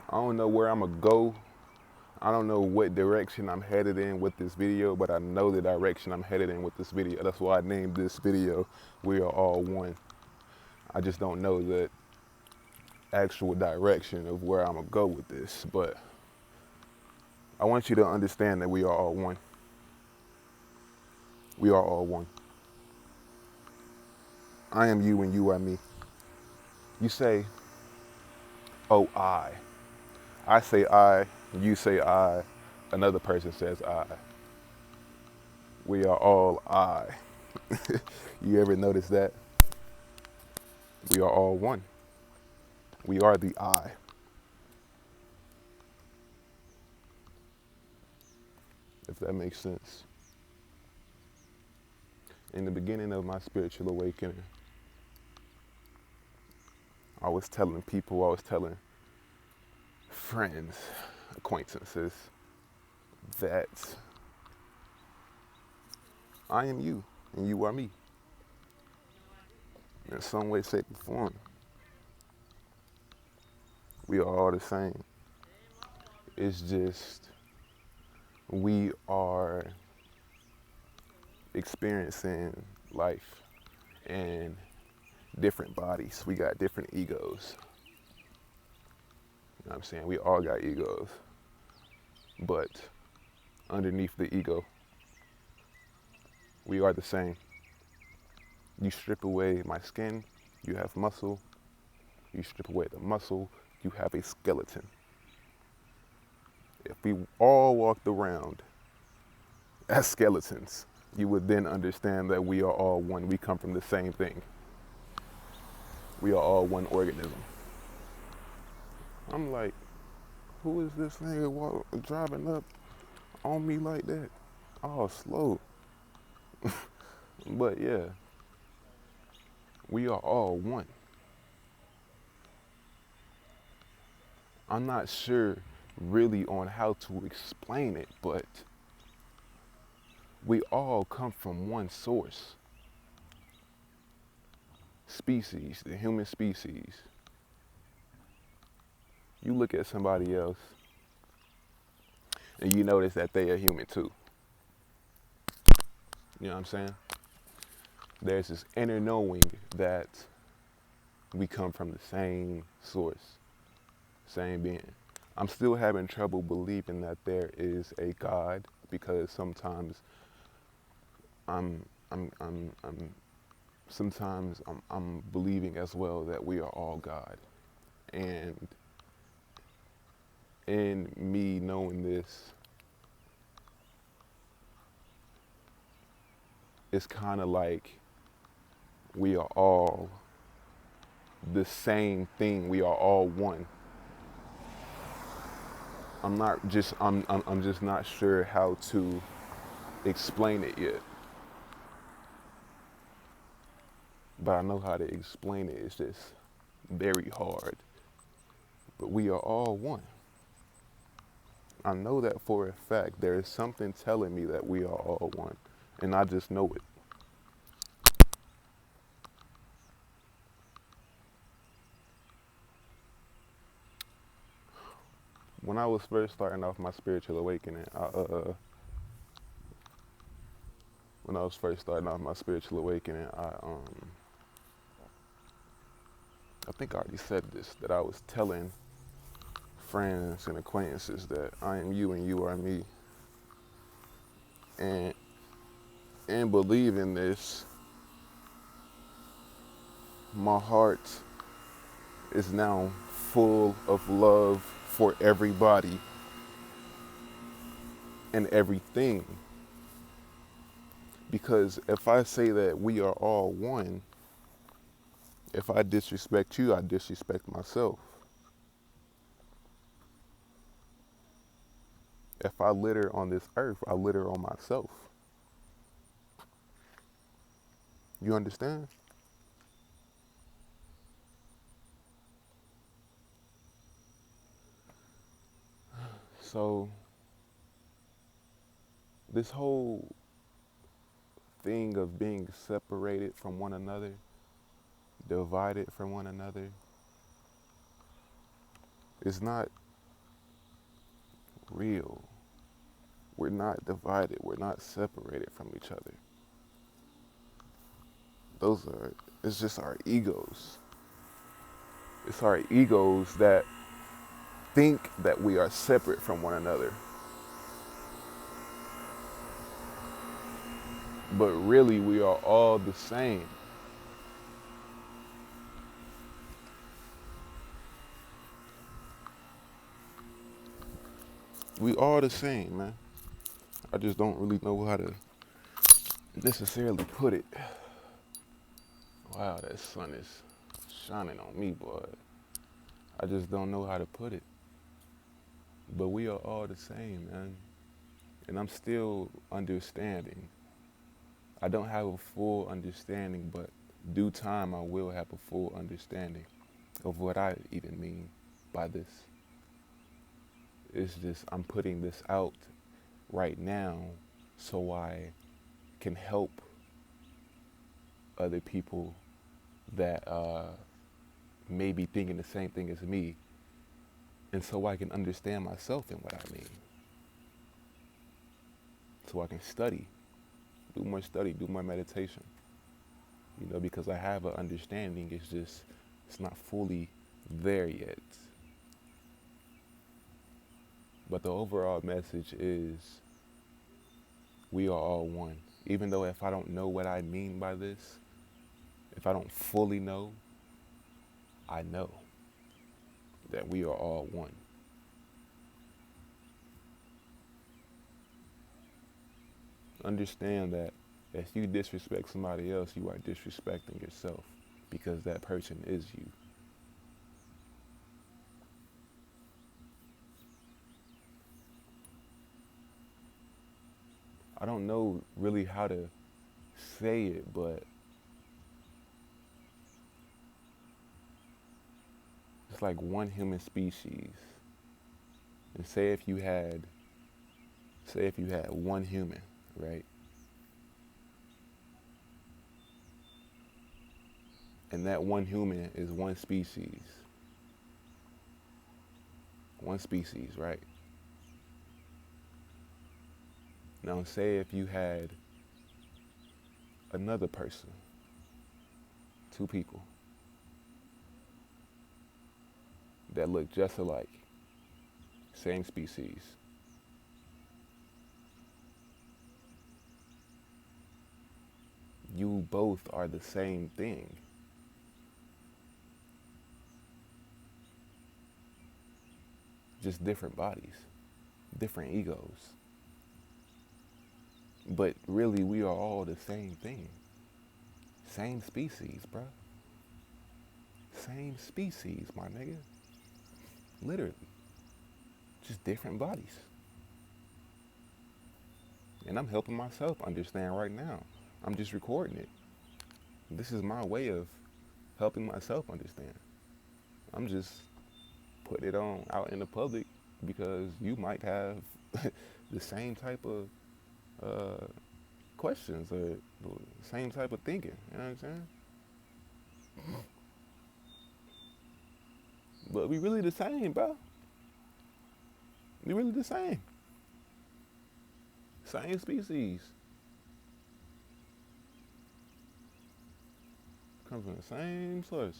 I don't know where I'm gonna go. I don't know what direction I'm headed in with this video, but I know the direction I'm headed in with this video. That's why I named this video "We Are All One." I just don't know the actual direction of where I'm gonna go with this, but I want you to understand that we are all one. We are all one. I am you and you are me. You say, oh, I. I say I, you say I, another person says I. We are all I. You ever notice that? We are all one. We are the I. If that makes sense. In the beginning of my spiritual awakening, I was telling people, I was telling friends, acquaintances, that I am you and you are me. In some way, shape, or form, we are all the same. It's just we are experiencing life in different bodies. We got different egos. You know what I'm saying? We all got egos. But underneath the ego, we are the same. You strip away my skin, you have muscle. You strip away the muscle, you have a skeleton. If we all walked around as skeletons, you would then understand that we are all one. We come from the same thing. We are all one organism. I'm like, who is this nigga driving up on me like that? Oh, slow. But yeah, we are all one. I'm not sure really on how to explain it, but we all come from one source. Species, the human species. You look at somebody else and you notice that they are human too. You know what I'm saying? There's this inner knowing that we come from the same source, same being. I'm still having trouble believing that there is a God because sometimes I'm I'm I'm, I'm sometimes I'm believing as well that we are all God. And in me knowing this, it's kind of like we are all the same thing. We are all one. I'm just not sure how to explain it yet. But I know how to explain it. It's just very hard. But we are all one. I know that for a fact. There is something telling me that we are all one. And I just know it. When I was first starting off my spiritual awakening, when I was first starting off my spiritual awakening, I think I already said this, that I was telling friends and acquaintances that I am you and you are me. And in believing this, my heart is now full of love for everybody and everything. Because if I say that we are all one, if I disrespect you, I disrespect myself. If I litter on this earth, I litter on myself. You understand? So, this whole thing of being separated from one another, divided from one another, is not real. We're not divided. We're not separated from each other. Those are, it's just our egos. It's our egos that think that we are separate from one another. But really, we are all the same. We all the same, man. I just don't really know how to necessarily put it. Wow, that sun is shining on me, boy. I just don't know how to put it. But we are all the same, man. And I'm still understanding. I don't have a full understanding, but due time I will have a full understanding of what I even mean by this. It's just I'm putting this out right now so I can help other people that may be thinking the same thing as me, and so I can understand myself in what I mean. So I can do more meditation. Because I have an understanding, it's not fully there yet. But the overall message is we are all one. Even though if I don't know what I mean by this, if I don't fully know, I know that we are all one. Understand that if you disrespect somebody else, you are disrespecting yourself because that person is you. I don't know really how to say it, but it's like one human species. And say if you had one human, right? And that one human is one species. One species, right? Now say if you had another person, two people, that look just alike, same species. You both are the same thing. Just different bodies, different egos. But really, we are all the same thing. Same species, bruh. Same species, my nigga. Literally. Just different bodies. And I'm helping myself understand right now. I'm just recording it. This is my way of helping myself understand. I'm just putting it on out in the public because you might have the same type of questions or the same type of thinking. You know what I'm saying? But we really the same, bro. We really the same. Same species. Come from the same source.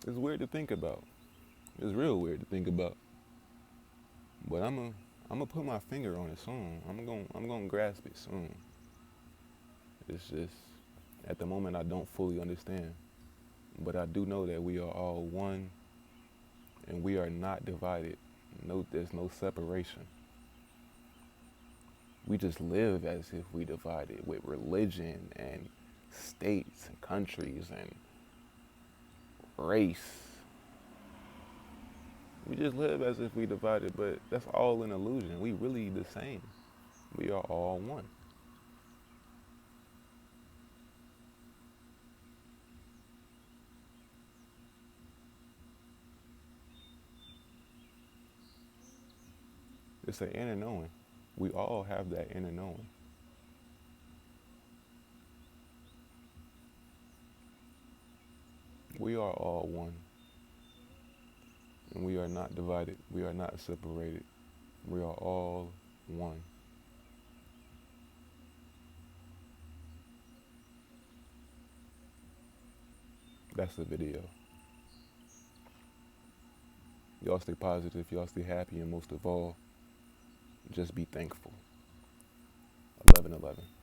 It's weird to think about. It's real weird to think about. But I'm gonna put my finger on it soon. I'm gonna grasp it soon. It's just at the moment I don't fully understand. But I do know that we are all one and we are not divided. No, there's no separation. We just live as if we divided with religion and states and countries and race. We just live as if we divided, but that's all an illusion. We really the same. We are all one. It's an inner knowing. We all have that inner knowing. We are all one, and we are not divided. We are not separated. We are all one. That's the video. Y'all stay positive, y'all stay happy, and most of all, just be thankful. 11/11.